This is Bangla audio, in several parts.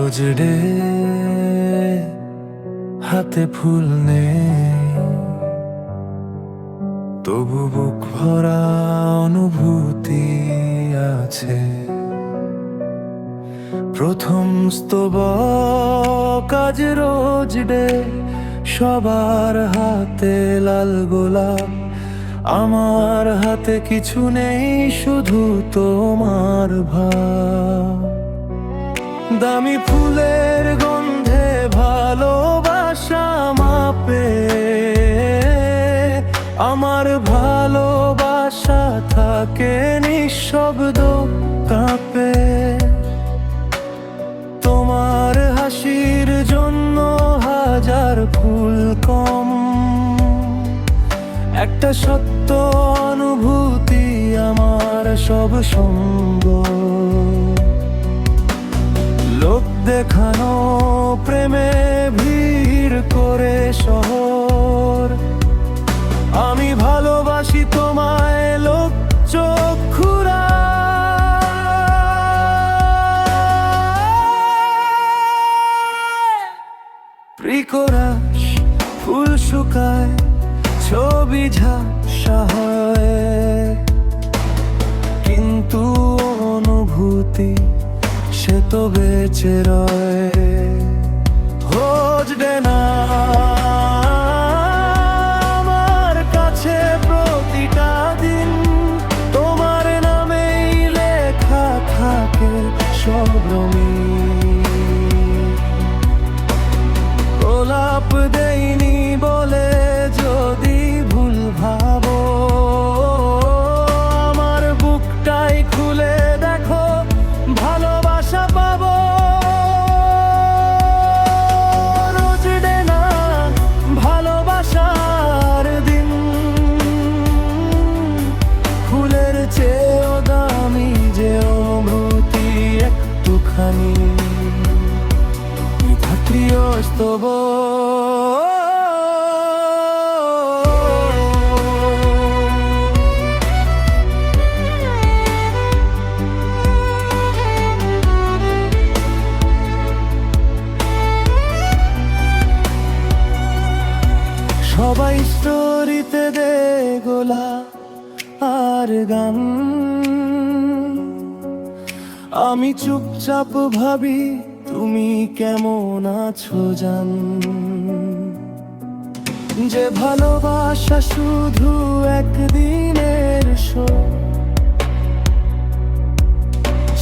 রোজ ডে হাতে ফুল নেই, তবু বুক ভরা অনুভূতি আছে। প্রথম স্তবক আজ রোজ ডে, সবার হাতে লাল গোলাপ, আমার হাতে কিছু নেই, শুধু তোমার ভাব। দামি ফুলের গন্ধে ভালোবাসা মাপে, আমার ভালোবাসা থাকে নিঃশব্দ কাঁপে। তোমার হাসির জন্য হাজার ফুল কম, একটা সত্য অনুভূতি আমার সব সঙ্গ। লোক দেখানো প্রেমে ভিড় করে শহর, আমি ভালোবাসি তোমায় লোক চক্ষুরা। প্রিকরাস ফুল শুকায়, ছবি ঝাপসা হয়, কিন্তু অনুভূতি সে তো বেঁচে রয়। রোজ ডে না আমার কাছে প্রতিটা দিন, তোমার নামেই লেখা থাকে সব রঙিন। গোলাপ দেইনি বলে যদি ভুল ভাবো, আমার বুকটাই খুলে দেখো, ভালোবাসা পাবো। রোজ ডে না ভালোবাসার দিন, ফুলের চেয়েও দামি যে অনুভূতি একটুখানি। ধাত্রীয় স্তব সবাই স্টোরিতে দে গোলাপ আর গান, আমি চুপচাপ ভাবি তুমি কেমন আছো জান। যে ভালোবাসা শুধু একদিনের শো,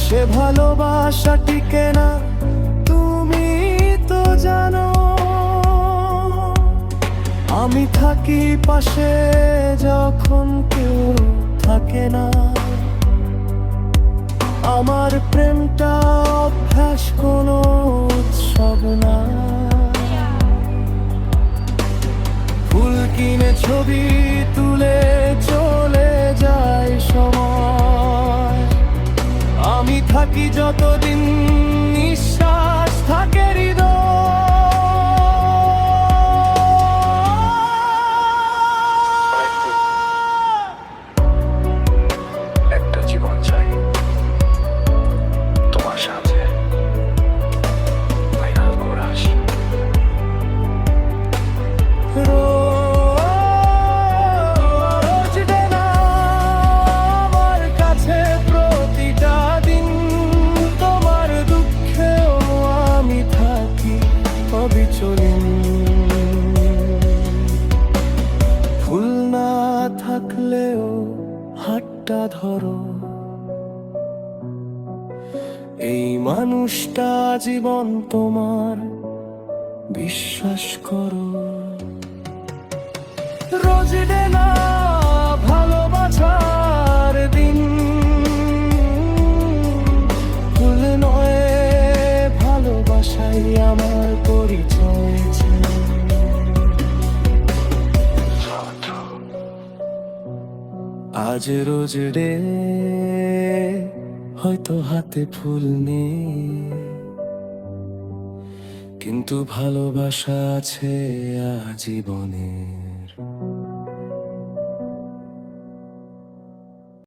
সে ভালোবাসা টিকে না, তুমি তো জানো। আমি থাকি পাশে যখন কেউ থাকে না, আমার প্রেমটা অভ্যাস কোনো উৎসব না। ফুল কিনে ছবি তুলে চলে যায় সময়, আমি থাকি যতদিন নিঃশ্বাস থাকে হৃদয়। একটা জীবন চাই তোমার সাথে, ফাইনাল কোরাস। রোজ ডে না আমার কাছে প্রতিটা দিন, তোমার দুঃখেও আমি থাকি অবিচলিন। ফুল না থাকলেও হাতটা ধরো, এই মানুষটা জীবন তোমার, বিশ্বাস করো। রোজ ডে না ভালোবাসার দিন, ফুল নয় ভালোবাসাই আমার পরিচয়। আজ রোজ ডে হয়তো হাতে ফুল নেই, কিন্তু ভালোবাসা আছে আজীবনের।